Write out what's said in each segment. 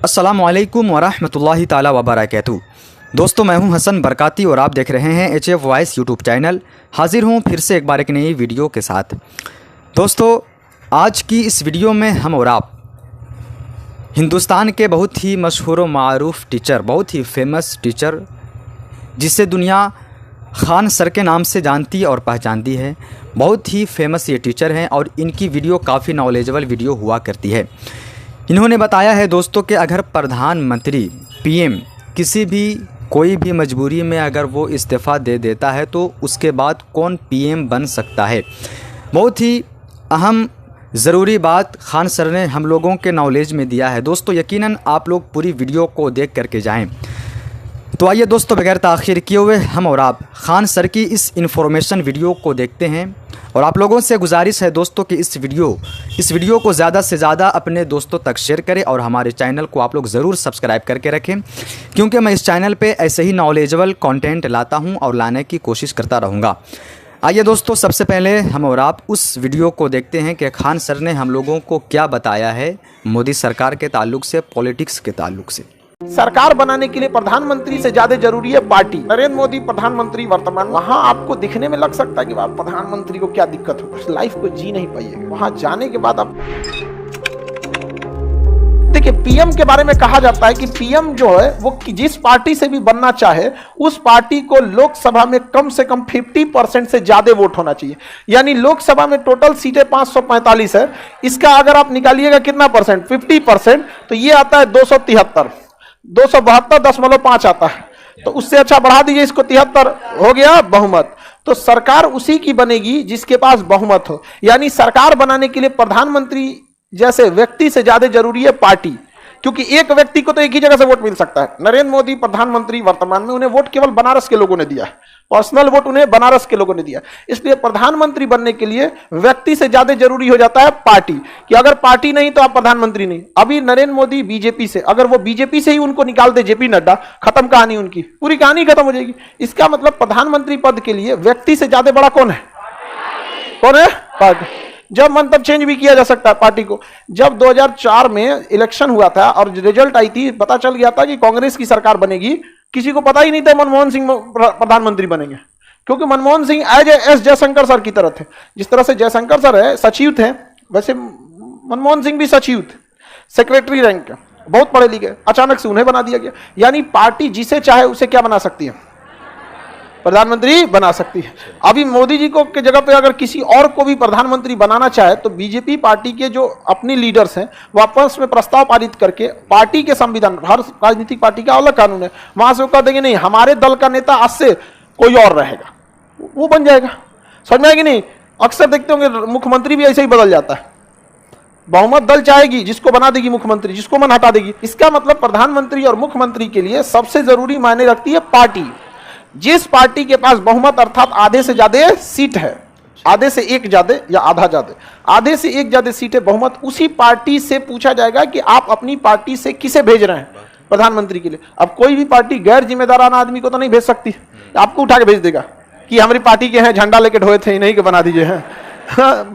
अस्सलामुअलैकुम वरहमतुल्लाहि ताला वबरकातुहू। दोस्तों, मैं हूं हसन बरकाती और आप देख रहे हैं HF वॉइस यूट्यूब चैनल। हाजिर हूं फिर से एक बार एक नई वीडियो के साथ। दोस्तों, आज की इस वीडियो में हम और आप हिंदुस्तान के बहुत ही मशहूर व मारूफ टीचर, बहुत ही फेमस टीचर जिसे दुनिया खान सर के नाम से जानती और पहचानती है, बहुत ही फेमस ये टीचर हैं और इनकी वीडियो काफ़ी नॉलेजेबल वीडियो हुआ करती है। इन्होंने बताया है दोस्तों कि अगर प्रधानमंत्री PM किसी भी कोई भी मजबूरी में अगर वो इस्तीफ़ा दे देता है तो उसके बाद कौन PM बन सकता है। बहुत ही अहम ज़रूरी बात खान सर ने हम लोगों के नॉलेज में दिया है। दोस्तों, यकीनन आप लोग पूरी वीडियो को देख करके जाएं। तो आइए दोस्तों, बगैर ताख़ीर किए हुए हम और आप खान सर की इस इन्फॉर्मेशन वीडियो को देखते हैं। और आप लोगों से गुजारिश है दोस्तों कि इस वीडियो को ज़्यादा से ज़्यादा अपने दोस्तों तक शेयर करें और हमारे चैनल को आप लोग ज़रूर सब्सक्राइब करके रखें, क्योंकि मैं इस चैनल पे ऐसे ही नॉलेजेबल कंटेंट लाता हूं और लाने की कोशिश करता रहूँगा। आइए दोस्तों, सबसे पहले हम और आप उस वीडियो को देखते हैं कि खान सर ने हम लोगों को क्या बताया है मोदी सरकार के ताल्लुक से, पॉलिटिक्स के ताल्लुक से। सरकार बनाने के लिए प्रधानमंत्री से ज्यादा जरूरी है पार्टी। नरेंद्र मोदी प्रधानमंत्री वर्तमान, वहां आपको दिखने में लग सकता है कि प्रधानमंत्री को क्या दिक्कत हो, उस लाइफ को जी नहीं पाइएगा। वहां जाने के बाद आप देखिए, PM के बारे में कहा जाता है कि PM जो है वो जिस पार्टी से भी बनना चाहे उस पार्टी को लोकसभा में कम से कम 50% से ज्यादा वोट होना चाहिए। यानी लोकसभा में टोटल सीटें 545 है, इसका अगर आप निकालिएगा कितना परसेंट, 50%, तो ये आता है 273, 272.5 आता है। तो उससे अच्छा बढ़ा दीजिए इसको, 73 हो गया बहुमत। तो सरकार उसी की बनेगी जिसके पास बहुमत हो। यानी सरकार बनाने के लिए प्रधानमंत्री जैसे व्यक्ति से ज्यादा जरूरी है पार्टी, क्योंकि एक व्यक्ति को तो एक ही जगह से वोट मिल सकता है। नरेंद्र मोदी प्रधानमंत्री वर्तमान में, उन्हें वोट केवल बनारस के लोगों ने दिया है, पर्सनल वोट उन्हें बनारस के लोगों ने दिया। इसलिए प्रधानमंत्री बनने के लिए व्यक्ति से ज्यादा जरूरी हो जाता है पार्टी, कि अगर पार्टी नहीं तो आप प्रधानमंत्री नहीं। अभी नरेंद्र मोदी बीजेपी से, अगर वो बीजेपी से ही उनको निकाल दे JP नड्डा, खत्म कहानी, उनकी पूरी कहानी खत्म हो जाएगी। इसका मतलब प्रधानमंत्री पद के लिए व्यक्ति से ज्यादा बड़ा कौन है? कौन है? पार्टी। जब मन तब चेंज भी किया जा सकता है पार्टी को। जब 2004 में इलेक्शन हुआ था और रिजल्ट आई थी, पता चल गया था कि कांग्रेस की सरकार बनेगी, किसी को पता ही नहीं था मनमोहन सिंह प्रधानमंत्री बनेंगे, क्योंकि मनमोहन सिंह एस जयशंकर सर की तरह थे। जिस तरह से जयशंकर सर है सचिव थे, वैसे मनमोहन सिंह भी सचिव थे, सेक्रेटरी रैंक के, बहुत पढ़े लिखे। अचानक से उन्हें बना दिया गया। यानी पार्टी जिसे चाहे उसे क्या बना सकती है? प्रधानमंत्री बना सकती है। अभी मोदी जी को के जगह पे अगर किसी और को भी प्रधानमंत्री बनाना चाहे तो बीजेपी पार्टी के जो अपनी लीडर्स हैं वो आपस में प्रस्ताव पारित करके, पार्टी के संविधान, हर राजनीतिक पार्टी का अलग कानून है, वहां से वो कह देंगे नहीं, हमारे दल का नेता आज से कोई और रहेगा, वो बन जाएगा। समझ में आएगी नहीं? अक्सर देखते होंगे मुख्यमंत्री भी ऐसे ही बदल जाता है। बहुमत दल चाहेगी, जिसको बना देगी मुख्यमंत्री, जिसको मन हटा देगी। इसका मतलब प्रधानमंत्री और मुख्यमंत्री के लिए सबसे जरूरी मायने रखती है पार्टी। जिस पार्टी के पास बहुमत अर्थात आधे से ज्यादा सीट है, आधे से एक ज्यादा या आधा ज्यादा, आधे से एक ज्यादा सीट है बहुमत, उसी पार्टी से पूछा जाएगा कि आप अपनी पार्टी से किसे भेज रहे हैं प्रधानमंत्री के लिए। अब कोई भी पार्टी गैर जिम्मेदाराना आदमी को तो नहीं भेज सकती, आपको उठा के भेज देगा कि हमारी पार्टी के हैं, झंडा लेके ढोए थे, नहीं के बना दीजिए हैं,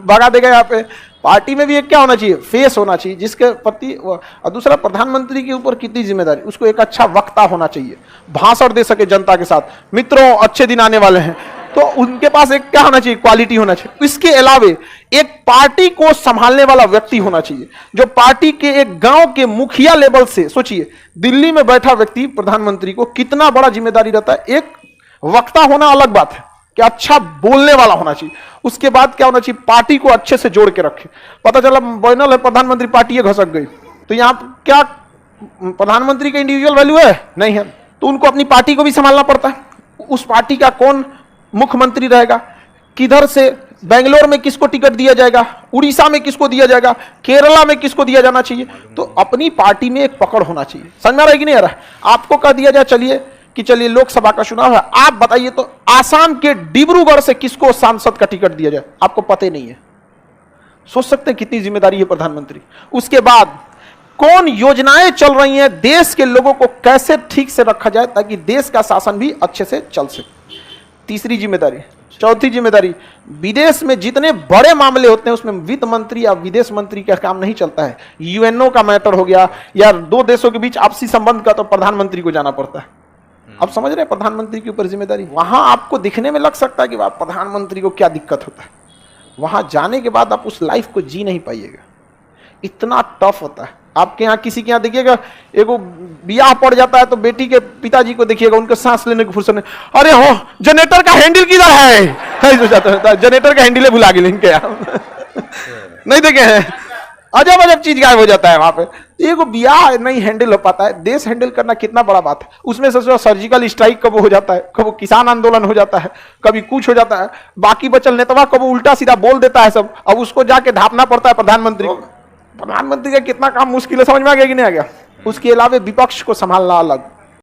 भगा देगा। यहाँ पे पार्टी में भी एक क्या होना चाहिए? फेस होना चाहिए जिसके प्रति। और दूसरा, प्रधानमंत्री के ऊपर कितनी जिम्मेदारी, उसको एक अच्छा वक्ता होना चाहिए, भाषण दे सके जनता के साथ, मित्रों अच्छे दिन आने वाले हैं, तो उनके पास एक क्या होना चाहिए? क्वालिटी होना चाहिए। इसके अलावे एक पार्टी को संभालने वाला व्यक्ति होना चाहिए, जो पार्टी के एक गांव के मुखिया लेवल से, सोचिए दिल्ली में बैठा व्यक्ति प्रधानमंत्री को कितना बड़ा जिम्मेदारी रहता है। एक वक्ता होना अलग बात है कि अच्छा बोलने वाला होना चाहिए। उसके बाद क्या होना चाहिए? पार्टी को अच्छे से जोड़ के रखे। पता चला बैनल है प्रधानमंत्री, पार्टी घसक गई, तो यहां क्या प्रधानमंत्री का इंडिविजुअल वैल्यू है? नहीं है। तो उनको अपनी पार्टी को भी संभालना पड़ता है। उस पार्टी का कौन मुख्यमंत्री रहेगा, किधर से, बेंगलोर में किसको टिकट दिया जाएगा, उड़ीसा में किसको दिया जाएगा, केरला में किसको दिया जाना चाहिए। तो अपनी पार्टी में एक पकड़ होना चाहिए। समझ में आ रहा है कि नहीं आ रहा? आपको कह दिया जाए चलिए लोकसभा का चुनाव है, आप बताइए तो आसाम के डिब्रूगढ़ से किसको सांसद का टिकट दिया जाए, आपको पता ही नहीं है। सोच सकते हैं कितनी जिम्मेदारी है प्रधानमंत्री। उसके बाद कौन योजनाएं चल रही हैं, देश के लोगों को कैसे ठीक से रखा जाए ताकि देश का शासन भी अच्छे से चल सके। तीसरी जिम्मेदारी चौथी जिम्मेदारी, विदेश में जितने बड़े मामले होते हैं उसमें वित्त मंत्री या विदेश मंत्री का काम नहीं चलता है। यूएनओ का मैटर हो गया या दो देशों के बीच आपसी संबंध का, तो प्रधानमंत्री को जाना पड़ता है। आप समझ रहे हैं प्रधानमंत्री के ऊपर जिम्मेदारी। वहां आपको दिखने में लग सकता है कि प्रधानमंत्री को क्या दिक्कत होता है, वहां जाने के बाद आप उस लाइफ को जी नहीं पाइएगा, इतना टफ होता है। आपके यहाँ किसी के यहाँ देखिएगा, एगो बियाह पड़ जाता है तो बेटी के पिताजी को देखिएगा, उनके सांस लेने की फुर्सत नहीं, अरे हो जनरेटर का हैंडल किधर है, ऐसे जाता है, जनरेटर का हैंडल भुला गए इनके यहाँ नहीं देखे हैं, अजब अजब चीज गायब हो जाता है वहां पे। एगो बियाह नहीं हैंडल हो पाता है, देश हैंडल करना कितना बड़ा बात है। उसमें से सर्जिकल स्ट्राइक कब हो जाता है, कब किसान आंदोलन हो जाता है, कभी कुछ हो जाता है, बाकी बचल नेतवा कब उल्टा सीधा बोल देता है सब, अब उसको जाके ढापना पड़ता है प्रधानमंत्री को। प्रधानमंत्री का कितना काम मुश्किल है, समझ में आ गया कि नहीं आ गया। उसके अलावा विपक्ष को संभालना अलग,